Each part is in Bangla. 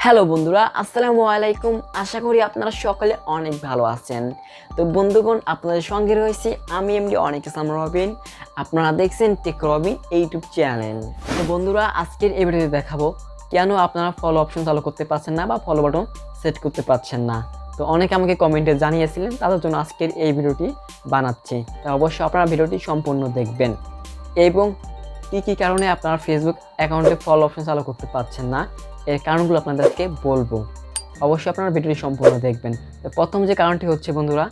হ্যালো বন্ধুরা, আসসালামু আলাইকুম। আশা করি আপনারা সকলে অনেক ভালো আছেন। তো বন্ধুগণ, আপনাদের সঙ্গে রয়েছে আমি এমডি রবিন। আপনারা দেখছেন টেকরবিন ইউটিউব চ্যানেল। তো বন্ধুরা, আজকের এই ভিডিওতে দেখাবো কেন আপনারা ফলো অপশন চালু করতে পারছেন না বা ফলো বাটন সেট করতে পারছেন না। তো অনেকে আমাকে কমেন্টে জানিয়েছিলেন, তাদের জন্য আজকের এই ভিডিওটি বানাচ্ছি। তো অবশ্যই আপনারা ভিডিওটি সম্পূর্ণ দেখবেন এবং কী কারণে আপনার ফেসবুক অ্যাকাউন্টে ফলো অপশন চালু করতে পারছেন না, এর কারণগুলো আপনাদেরকে বলবো। অবশ্যই আপনারা ভিডিওটি সম্পূর্ণ দেখবেন। তো প্রথম যে কারণটি হচ্ছে বন্ধুরা,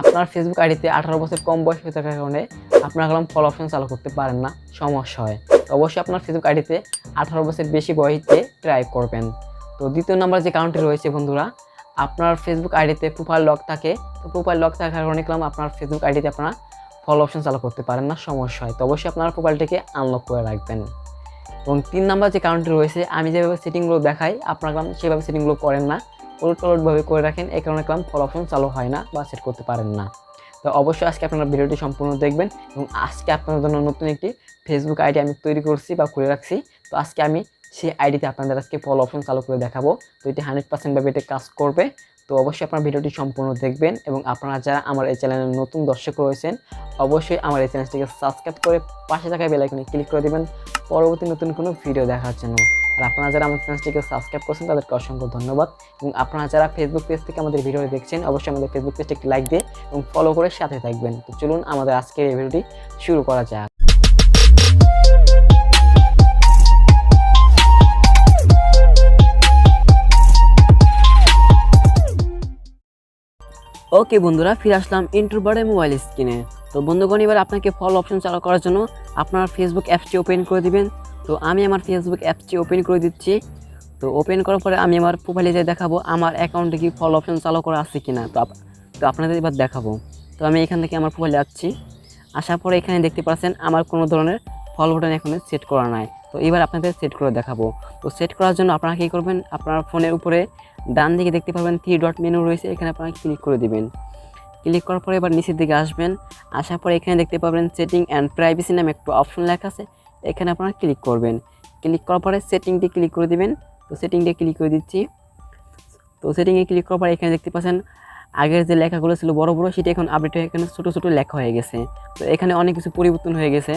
আপনার ফেসবুক আইডিতে 18 বছর কম বয়স হয়ে থাকার কারণে আপনারা ফলো অপশন চালু করতে পারেন না, সমস্যা হয়। তো অবশ্যই আপনার ফেসবুক আইডিতে 18 বছর বেশি বয়সে ট্রাই করবেন। তো দ্বিতীয় নাম্বার যে কারণটি রয়েছে বন্ধুরা, আপনার ফেসবুক আইডিতে প্রোফাইল লক থাকে। তো প্রোফাইল লক থাকার কারণে আপনার ফেসবুক আইডিতে আপনারা ফলো অপশন চালু করতে পারেন না, সমস্যা হয়। তো অবশ্যই আপনার প্রোফাইলটিকে আনলক করে রাখবেন। এবং 3 নাম্বার যে কারণটি রয়েছে, আমি যেভাবে সেটিংগুলো দেখাই আপনারা সেভাবে সেটিংগুলো করেন না, উলটভাবে করে রাখেন, এই কারণে ফলো অপশন চালু হয় না বা সেট করতে পারেন না। তো অবশ্যই আজকে আপনারা ভিডিওটি সম্পূর্ণ দেখবেন এবং আজকে আপনাদের জন্য নতুন একটি ফেসবুক আইডি আমি তৈরি করছি বা খুলে রাখছি। তো আজকে আমি সেই আইডিতে আপনাদের আজকে ফলো অপশন চালু করে দেখাবো। তো এটি 100% ভাবে এটা কাজ করবে। তো অবশ্যই আপনারা ভিডিওটি সম্পূর্ণ দেখবেন এবং আপনারা যারা আমার এই চ্যানেলের নতুন দর্শক রয়েছেন, অবশ্যই আমার এই চ্যানেলটিকে সাবস্ক্রাইব করে পাশে থাকা বেল আইকনে ক্লিক করে দিবেন পরবর্তী নতুন কোনো ভিডিও দেখার জন্য। আর আপনারা যারা আমার চ্যানেলটিকে সাবস্ক্রাইব করছেন তাদেরকে অসংখ্য ধন্যবাদ। এবং আপনারা যারা ফেসবুক পেজ থেকে আমাদের ভিডিও দেখছেন, অবশ্যই আমাদের ফেসবুক পেজটি একটি লাইক দিয়ে এবং ফলো করে সাথে থাকবেন। তো চলুন আমাদের আজকের এই ভিডিওটি শুরু করা যাক। ওকে বন্ধুরা, ফিরে আসলাম ইন্ট্রোভার্টে মোবাইল স্ক্রিনে। তো বন্ধুগণ, এবার আপনাকে ফলো অপশন চালু করার জন্য আপনার ফেসবুক অ্যাপসটি ওপেন করে দিবেন। তো আমি আমার ফেসবুক অ্যাপসটি ওপেন করে দিচ্ছি। তো ওপেন করার পরে আমি আমার প্রোফাইলে যাই দেখাবো আমার অ্যাকাউন্টে কি ফলো অপশন চালু করা আছে কিনা। তো আপনাদের এবার দেখাবো। তো আমি এখান থেকে আমার প্রোফাইলে যাচ্ছি। আসার পরে এখানে দেখতে পাচ্ছেন আমার কোনো ধরনের ফলো বাটন এখানে সেট করা নাই। তো এবার আপনাদের সেট করে দেখাবো। তো সেট করার জন্য আপনারা কী করবেন, আপনার ফোনের উপরে ডান দিকে দেখতে পাবেন 3 ডট মেনু রয়েছে, এখানে আপনারা ক্লিক করে দিবেন। ক্লিক করার পরে এবার নিচের দিকে আসবেন। আসার পরে এখানে দেখতে পাবেন সেটিং অ্যান্ড প্রাইভেসি নামে একটা অপশন লেখা আছে, এখানে আপনারা ক্লিক করবেন। ক্লিক করার পরে সেটিংটি ক্লিক করে দিবেন। তো সেটিংটি ক্লিক করে দিচ্ছি। তো সেটিংয়ে ক্লিক করার পরে এখানে দেখতে পাচ্ছেন আগের যে লেখাগুলো ছিল বড় বড়, সেটা এখন আপডেট হয়ে এখানে ছোটো ছোটো লেখা হয়ে গেছে। তো এখানে অনেক কিছু পরিবর্তন হয়ে গেছে।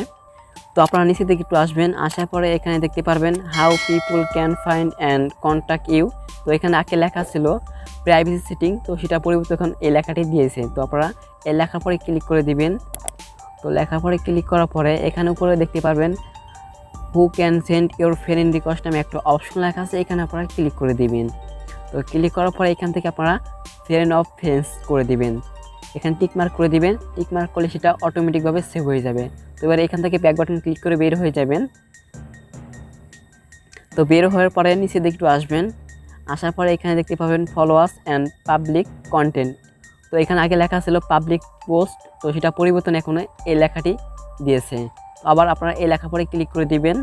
তো আপনারা নিচের দিকে একটু আসবেন। আসার পরে এখানে দেখতে পারবেন how people can find and contact you. তো এখানে আগে লেখা ছিল প্রাইভেসি সেটিং, তো সেটা পরিবর্তন এখন এই লেখাটি দিয়েছে। তো আপনারা এই লেখার পরে ক্লিক করে দিবেন। তো লেখার পরে ক্লিক করার পরে এখানে উপরে দেখতে পারবেন who can send your friend request নামে একটা অপশন লেখা আছে, এখানে আপনারা ক্লিক করে দিবেন। তো ক্লিক করার পরে এখান থেকে আপনারা ফ্রেন্ড অফ ফ্রেন্ডস করে দিবেন, এখানে টিক মার্ক করে দিবেন। টিক মার্ক করলে সেটা অটোমেটিকভাবে সেভ হয়ে যাবে। তো এবার এখান থেকে ব্যাক বাটন ক্লিক করে বের হয়ে যাবেন। তো বের হওয়ার পরে নিচে দিকে একটু আসবেন। আসার পরে এখানে দেখতে পাবেন ফলোয়ার্স অ্যান্ড পাবলিক কন্টেন্ট। তো এখানে আগে লেখা ছিল পাবলিক পোস্ট, তো সেটা পরিবর্তন এখন এই লেখাটি দিয়েছে। তো আবার আপনারা এই লেখা পরে ক্লিক করে দিবেন।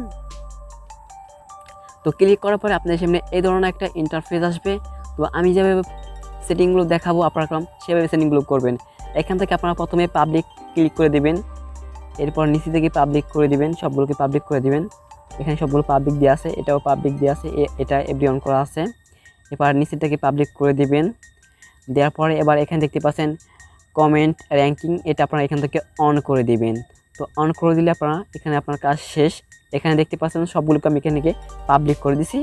তো ক্লিক করার পরে আপনাদের সামনে এই ধরনের একটা ইন্টারফেস আসবে। তো আমি যেভাবে সেটিংগুলো দেখাবো আপনারা সেভাবে সেটিংগুলো করবেন। এখান থেকে আপনারা প্রথমে পাবলিক ক্লিক করে দিবেন, এরপর নিচে থেকে পাবলিক করে দিবেন, সবগুলোকে পাবলিক করে দিবেন। এখানে সবগুলো পাবলিক দেওয়া আছে, এটাও পাবলিক দেওয়া আছে, এটা এভরি অন করা আছে। এবার নিচে থেকে পাবলিক করে দিবেন। দেওয়ার পরে এবার এখানে দেখতে পাচ্ছেন কমেন্ট র্যাঙ্কিং, এটা আপনারা এখান থেকে অন করে দিবেন। তো অন করে দিলে এখানে আপনার কাজ শেষ। এখানে দেখতে পাচ্ছেন সবগুলোকে আমি এখানে পাবলিক করে দিছি।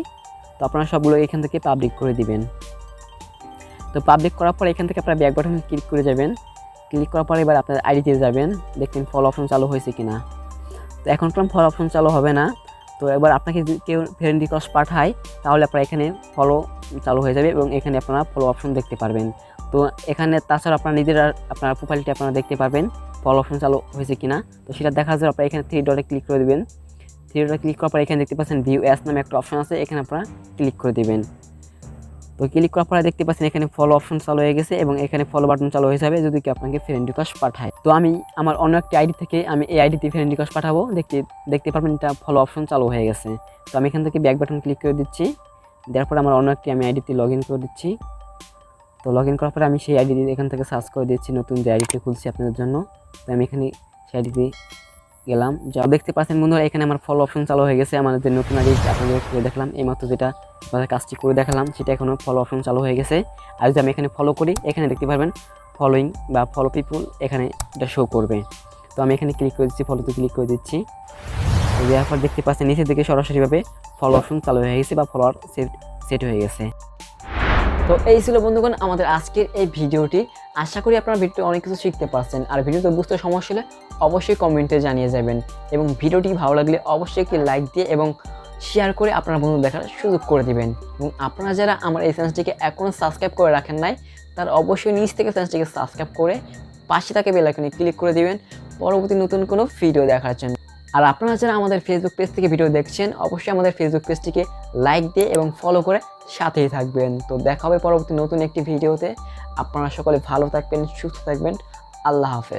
তো আপনারা সবগুলো এখান থেকে পাবলিক করে দিবেন। তো পাবলিক করার পরে এখান থেকে আপনারা ব্যাক বাটনে ক্লিক করে যাবেন। ক্লিক করার পরে এবার আপনার আইডিতে যাবেন, দেখবেন ফলো অপশন চালু হয়েছে কিনা। তো এখন ফলো অপশন চালু হবে না। তো এবার আপনাকে কেউ ফ্রেন্ড রিকোয়েস্ট পাঠায়, তাহলে আপনারা এখানে ফলো চালু হয়ে যাবে এবং এখানে আপনারা ফলো অপশন দেখতে পারবেন। তো এখানে তাছাড়া আপনারা নিজেরা আপনার প্রোফাইলটি আপনারা দেখতে পারবেন ফলো অপশন চালু হয়েছে কিনা। তো সেটা দেখার জন্য আপনারা এখানে 3 ডটে ক্লিক করে দেবেন। 3 ডটে ক্লিক করার পরে এখানে দেখতে পাচ্ছেন ভিউ অ্যাস নামে একটা অপশন আছে, এখানে আপনারা ক্লিক করে দেবেন। তো ক্লিক করার পরে দেখতে পাচ্ছেন এখানে ফলো অপশন চালু হয়ে গেছে এবং এখানে ফলো বাটন চালু হয়ে যাবে যদি কেউ আপনাকে ফ্রেন্ড রিকোয়েস্ট পাঠায়। তো আমি আমার অন্য একটি আইডি থেকে আমি এই আইডিতে ফ্রেন্ড রিকোয়েস্ট পাঠাবো, দেখতে পারবেন এটা ফলো অপশন চালু হয়ে গেছে। তো আমি এখান থেকে ব্যাক বাটন ক্লিক করে দিচ্ছি। দেওয়ার পরে আমার অন্য একটি আমি আইডিতে লগ ইন করে দিচ্ছি। তো লগ ইন করার পরে আমি সেই আইডি এখান থেকে সার্চ করে দিচ্ছি, নতুন যে আইডিটি খুলছি আপনাদের জন্য। তো আমি এখানে সেই আইডিতে গেলাম। যা দেখতে পাচ্ছেন বন্ধুরা, এখানে আমার ফলো অপশন চালু হয়ে গেছে। আমাদের নতুন আইডি আপনাদের করে দেখলাম, এইমাত্র যেটা আমাদের কাজটি করে দেখালাম সেটা এখনও ফলো অপশন চালু হয়ে গেছে। আর যদি আমি এখানে ফলো করি, এখানে দেখতে পারবেন ফলোইং বা ফলো পিপুল, এখানে এটা শো করবে। তো আমি এখানে ক্লিক করে দিচ্ছি, ফলোতে ক্লিক করে দিচ্ছি। দেওয়ার পর দেখতে পাচ্ছেন নিচের দিকে সরাসরিভাবে ফলো অপশন চালু হয়ে গেছে বা ফলোয়ার সেট হয়ে গেছে। তো এই ছিল বন্ধুগণ আমাদের আজকের এই ভিডিওটি। আশা করি আপনারা ভিডিওতে অনেক কিছু শিখতে পারছেন। আর ভিডিওতে বুঝতে সমস্যা হলে অবশ্যই কমেন্টে জানিয়ে যাবেন, এবং ভিডিওটি ভালো লাগলে অবশ্যই একটি লাইক দিয়ে এবং শেয়ার করে আপনার বন্ধু দেখার সুযোগ করে দিবেন। এবং আপনারা যারা আমার এই চ্যানেলটিকে এখনও সাবস্ক্রাইব করে রাখেন নাই, তার অবশ্যই নিচ থেকে চ্যানেলটিকে সাবস্ক্রাইব করে পাশে থাকা বেল আইকনে ক্লিক করে দিবেন পরবর্তী নতুন কোনো ভিডিও দেখার জন্য। আর আপনারা যারা আমাদের ফেসবুক পেজ থেকে ভিডিও দেখছেন, অবশ্যই আমাদের ফেসবুক পেজটিকে লাইক দিয়ে এবং ফলো করে সাথেই থাকবেন। তো দেখা হবে পরবর্তী নতুন একটি ভিডিওতে। আপনারা সকলে ভালো থাকবেন, সুস্থ থাকবেন। আল্লাহ হাফেজ।